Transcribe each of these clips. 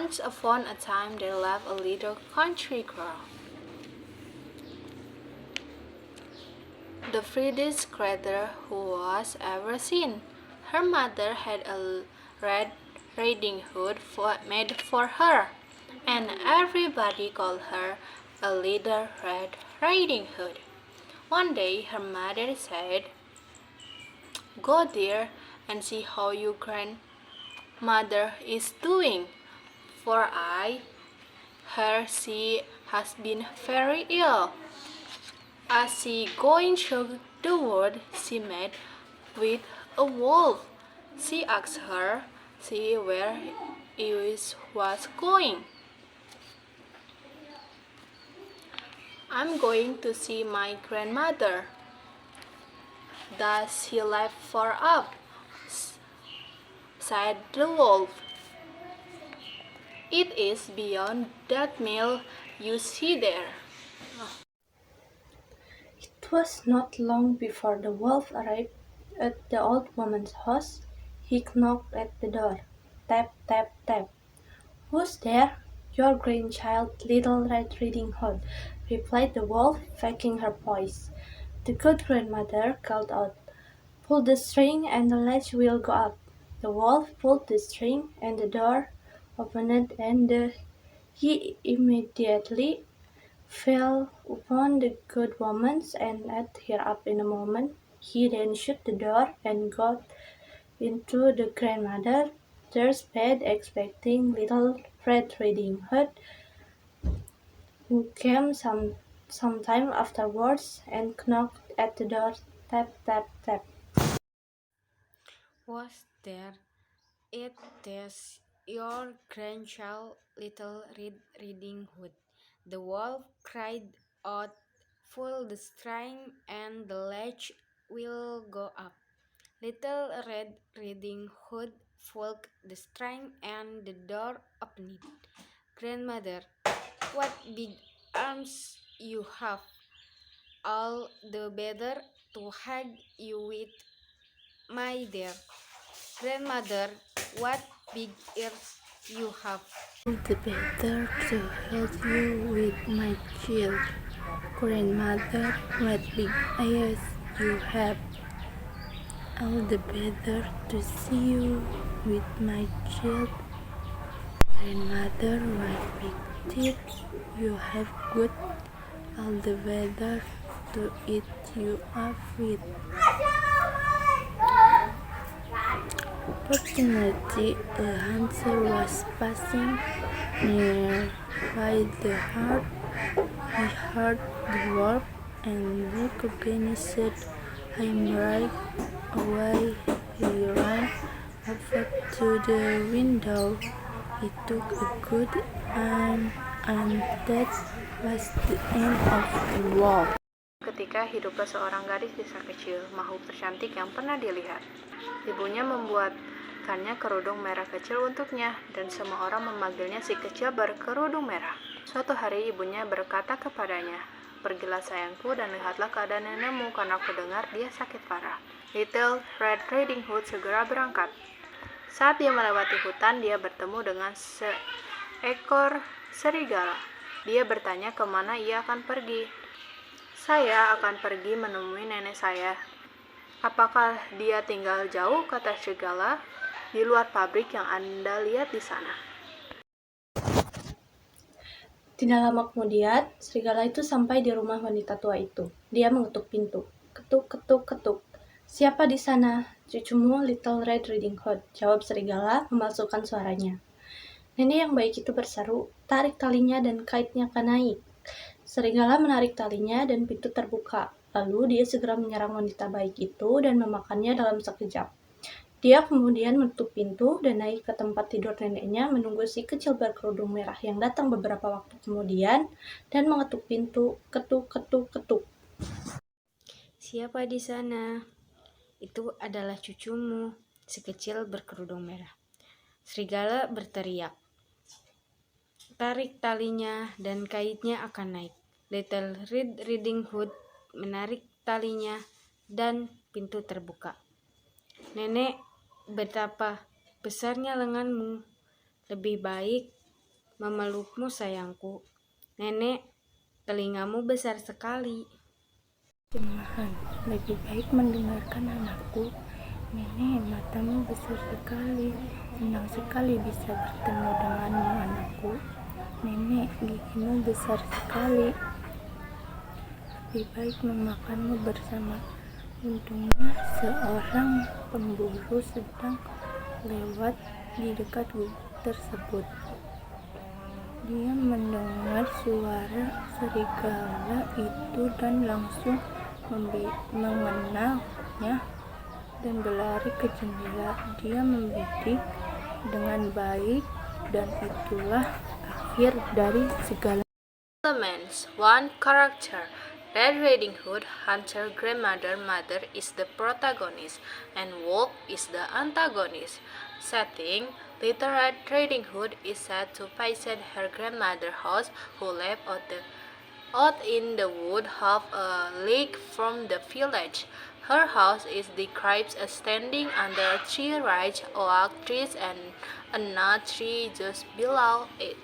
Once upon a time there lived a little country girl, the prettiest creature who was ever seen. Her mother had a red riding hood made for her, and everybody called her a little Red Riding Hood. One day her mother said, "Go there and see how your grandmother is doing, for I hear she has been very ill." As she going through the wood, she met with a wolf. She asked her see where it was going. "I'm going to see my grandmother." "Does she live far up?" said the wolf. "It is beyond that mill you see there." It was not long before the wolf arrived at the old woman's house. He knocked at the door. Tap, tap, tap. "Who's there?" "Your grandchild, Little Red Riding Hood," replied the wolf, faking her voice. The good grandmother called out, "Pull the string and the latch will go up." The wolf pulled the string and the door opened, and he immediately fell upon the good woman and ate her up in a moment. He then shut the door and got into the grandmother's bed, expecting Little Red Riding Hood, who came some time afterwards and knocked at the door. Tap, tap, tap. Was there? It is your grandchild, Little Red Riding Hood. The wolf cried out, "Pull the string and the latch will go up." Little Red Riding Hood pulled the string and the door opened. "Grandmother, what big arms you have! All the better to hug you with, my dear." "Grandmother, what big ears you have!" "All the better to hold you with my child. Grandmother, what big eyes you have! All the better to see you with my child. Grandmother, what big teeth you have good! All the better to eat you up with." Fortunately, a hunter was passing near by the herd. He heard the wolf and recognized him right away. He ran over to the window. He took a good aim, and that was the end of the wolf. Ketika hiduplah seorang gadis desa kecil, makhluk tercantik yang pernah dilihat. Ibunya membuatkannya kerudung merah kecil untuknya, dan semua orang memanggilnya si kecil berkerudung merah. Suatu hari ibunya berkata kepadanya, "Pergilah sayangku dan lihatlah keadaan nenekmu, karena aku dengar dia sakit parah." Little Red Riding Hood segera berangkat. Saat dia melewati hutan, dia bertemu dengan seekor serigala. Dia bertanya kemana ia akan pergi. "Saya akan pergi menemui nenek saya." "Apakah dia tinggal jauh?" kata serigala. "Di luar pabrik yang Anda lihat di sana." Tidak lama kemudian, serigala itu sampai di rumah wanita tua itu. Dia mengetuk pintu. Ketuk, ketuk, ketuk. "Siapa di sana?" "Cucumu, Little Red Riding Hood," jawab serigala memalsukan suaranya. Nenek yang baik itu berseru, "Tarik talinya dan kaitnya akan naik." Serigala menarik talinya dan pintu terbuka. Lalu dia segera menyerang wanita baik itu dan memakannya dalam sekejap. Dia kemudian menutup pintu dan naik ke tempat tidur neneknya, menunggu si kecil berkerudung merah yang datang beberapa waktu kemudian dan mengetuk pintu. Ketuk, ketuk, ketuk. "Siapa di sana?" "Itu adalah cucumu, si kecil berkerudung merah." Serigala berteriak, "Tarik talinya dan kaitnya akan naik." Little Red Riding Hood menarik talinya dan pintu terbuka. "Nenek, betapa besarnya lenganmu. Lebih baik memelukmu sayangku. Nenek, telingamu besar sekali. Terjemahan, lebih baik mendengarkan anakku. Nenek, matamu besar sekali. Senang sekali bisa bertemu denganmu, anakku. Nenek, gigimu besar sekali. Lebih baik memakanmu bersama. Untungnya seorang pemburu sedang lewat di dekat gubuk tersebut. Dia mendengar suara serigala itu dan langsung mengenalnya dan berlari ke jendela. Dia membidik dengan baik dan itulah akhir dari segala Elements. One character. Red Riding Hood, Hunter, Grandmother, Mother is the protagonist, and Wolf is the antagonist. Setting. Little Red Riding Hood is said to visit her grandmother's house, who lived out in the wood half a league from the village. Her house is described as standing under three large oak trees and a nut tree just below it.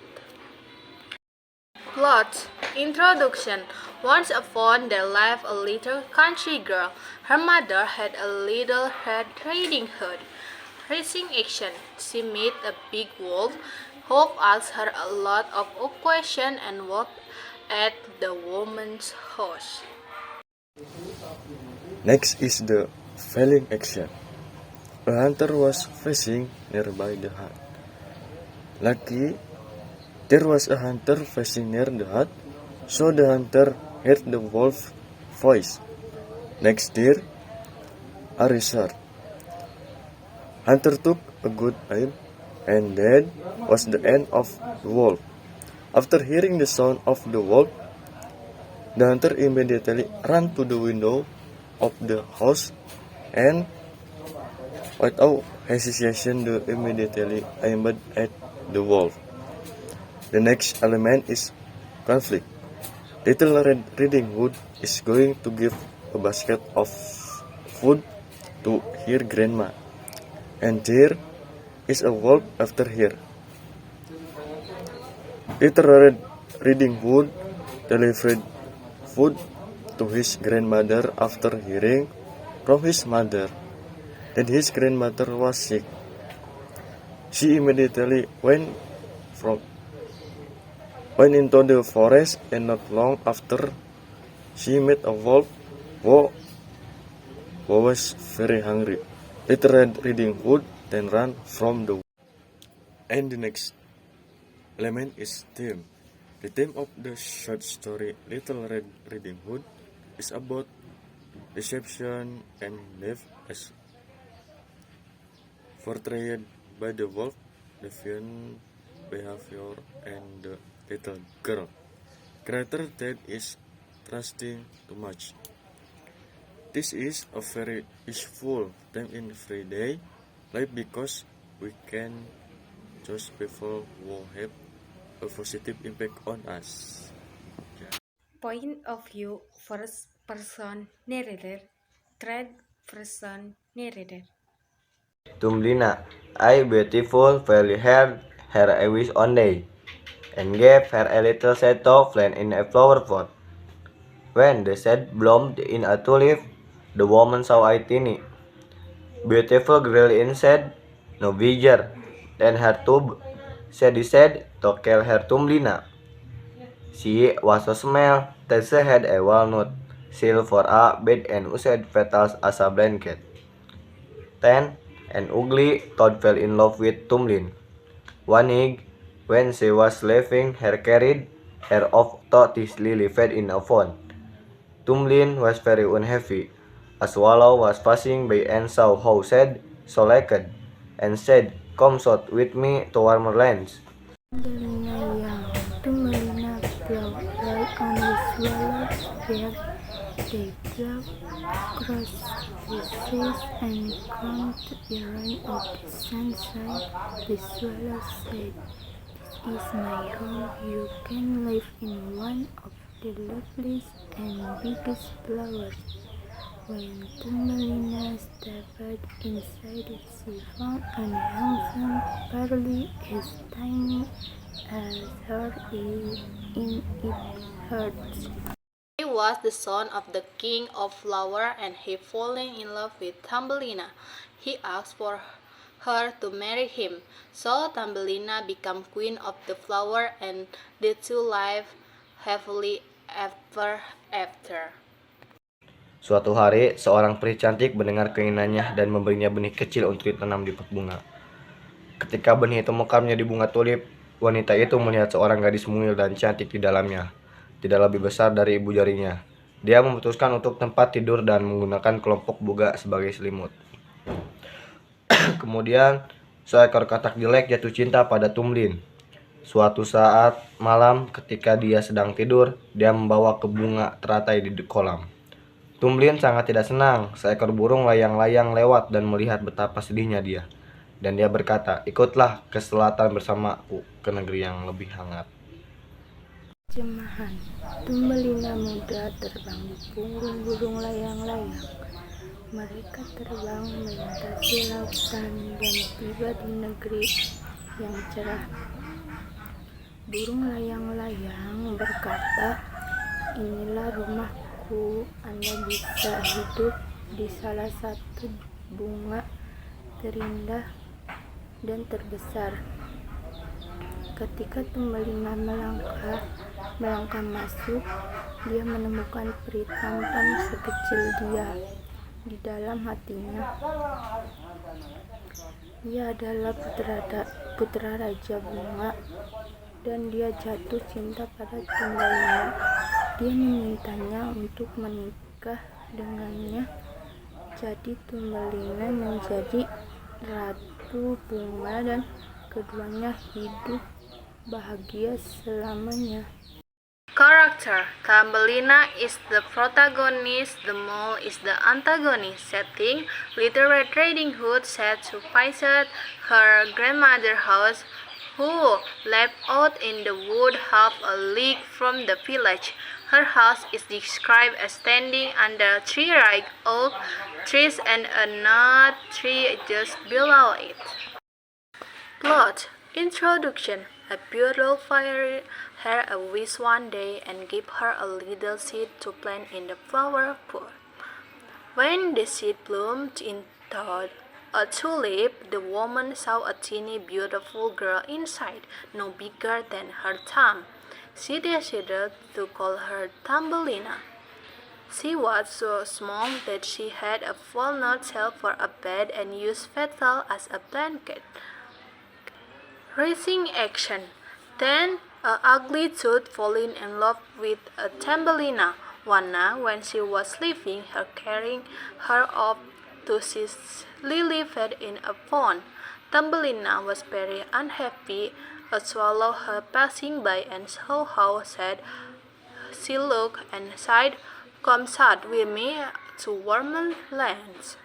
Plot. Introduction. Once upon there lived a little country girl. Her mother had a little Red Riding Hood. Racing action. She met a big wolf. Wolf asked her a lot of questions and walked at the woman's house. Next is the felling action. A hunter was fishing nearby the hut. Lucky, there was a hunter fishing near the hut, so the hunter heard the wolf's voice. Next there, a resort. Hunter took a good aim, and that was the end of the wolf. After hearing the sound of the wolf, the hunter immediately ran to the window of the house and without hesitation they immediately aimed at the wolf. The next element is conflict. Little Red Riding Hood is going to give a basket of food to her grandma, and there is a wolf after her. Little Red Riding Hood delivered food to his grandmother after hearing from his mother that his grandmother was sick. She immediately went into the forest, and not long after she met a wolf who was very hungry. Little Red Riding Hood then ran from the wolf. And the next element is theme. The theme of the short story Little Red Riding Hood is about deception and death as portrayed by the wolf, deviant behavior, and the little girl. Character that is trusting too much. This is a very useful theme in everyday life because we can choose people who have a positive impact on us. Point of view, first person narrator, third person narrator. Thumbelina, I beautiful, fairly haired, her a wish one day, and gave her a little shadow plant in a flower pot. When the seed bloomed in a tulip, the woman saw a tiny, beautiful girl inside, no bigger than her tube. She decided to call her Thumbelina. She was so small that she had a walnut shell for a bed and used petals as a blanket. Then, an ugly toad fell in love with Tumlin. One egg, when she was leaving her carried her off to this lily fed in a pond. Tumlin was very unhappy. A swallow was passing by and saw how sad, so naked, and said, "Come south with me to warmer lands." Thumbelina ploughed right on the swallow's back. They ploughed across the seas and camped around of the sunshine. The swallow said, "This is my home. You can live in one of the loveliest and biggest flowers." When Thumbelina stepped inside, she found an handsome, barely as tiny as hard in its hurts. He was the son of the king of flower and he falling in love with Thumbelina. He asked for her to marry him. So Thumbelina became queen of the flower and the two lived happily ever after. Suatu hari, seorang peri cantik mendengar keinginannya dan memberinya benih kecil untuk ditanam di pot bunga. Ketika benih itu mekar menjadi bunga tulip, wanita itu melihat seorang gadis mungil dan cantik di dalamnya, tidak lebih besar dari ibu jarinya. Dia memutuskan untuk tempat tidur dan menggunakan kelompok buga sebagai selimut. Kemudian, seekor katak jelek jatuh cinta pada Tumblin. Suatu saat malam ketika dia sedang tidur, dia membawa ke bunga teratai di kolam. Tumblin sangat tidak senang. Seekor burung layang-layang lewat dan melihat betapa sedihnya dia. Dan dia berkata, "Ikutlah ke selatan bersamaku ke negeri yang lebih hangat." Terjemahan. Thumbelina muda terbang di punggung burung layang-layang. Mereka terbang melintasi lautan dan tiba di negeri yang cerah. Burung layang-layang berkata, "Inilah rumahku. Anda bisa hidup di salah satu bunga terindah dan terbesar." Ketika Thumbelina melangkah masuk, dia menemukan peri tampan sekecil dia. Di dalam hatinya, dia adalah putra Raja Bunga, dan dia jatuh cinta pada Thumbelina. Dia memintanya untuk menikah dengannya. Jadi Thumbelina menjadi ratu bunga dan keduanya hidup bahagia selamanya. Character. Thumbelina is the protagonist, the mole is the antagonist. Setting. Little Red Riding Hood set to visit her grandmother's house, who lived out in the wood half a league from the village. Her house is described as standing under three ripe oak trees and a nut tree just below it. Plot. Introduction. A beautiful fairy had a wish one day and gave her a little seed to plant in the flower pot. When the seed bloomed into a tulip, the woman saw a teeny beautiful girl inside, no bigger than her thumb. She decided to call her Thumbelina. She was so small that she had a walnut shell for a bed and used petal as a blanket. Racing action. Then, a ugly toad falling in love with a Thumbelina. One night, when she was leaving her, carrying her off to see lily pad in a pond, Thumbelina was very unhappy. A swallow her passing by and saw how sad she looked and sighed, "Come sad with me to warmer lands."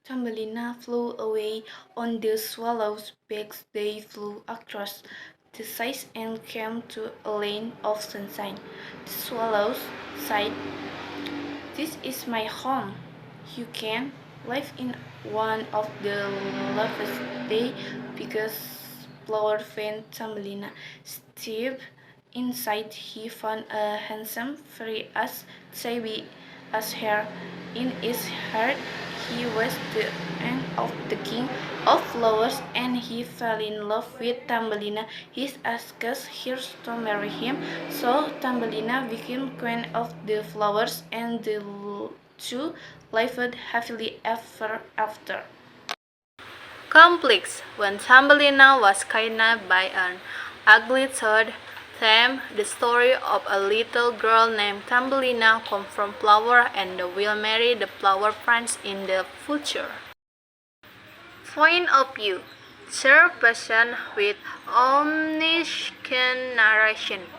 Thumbelina flew away on the swallow's back. They flew across the seas and came to a land of sunshine. The swallows sighed, "This is my home. You can live in one of the loveliest days because flower friend Thumbelina stepped inside. He found a handsome fairy as shabby as her. In his heart, he was the aunt of the king of flowers, and he fell in love with Thumbelina. He asked her to marry him, so Thumbelina became queen of the flowers, and the two lived happily ever after. Complex. When Thumbelina was kidnapped by an ugly toad, Theme. The story of a little girl named Thumbelina comes from flower and will marry the flower prince in the future. Point of view. Third person with omniscient narration.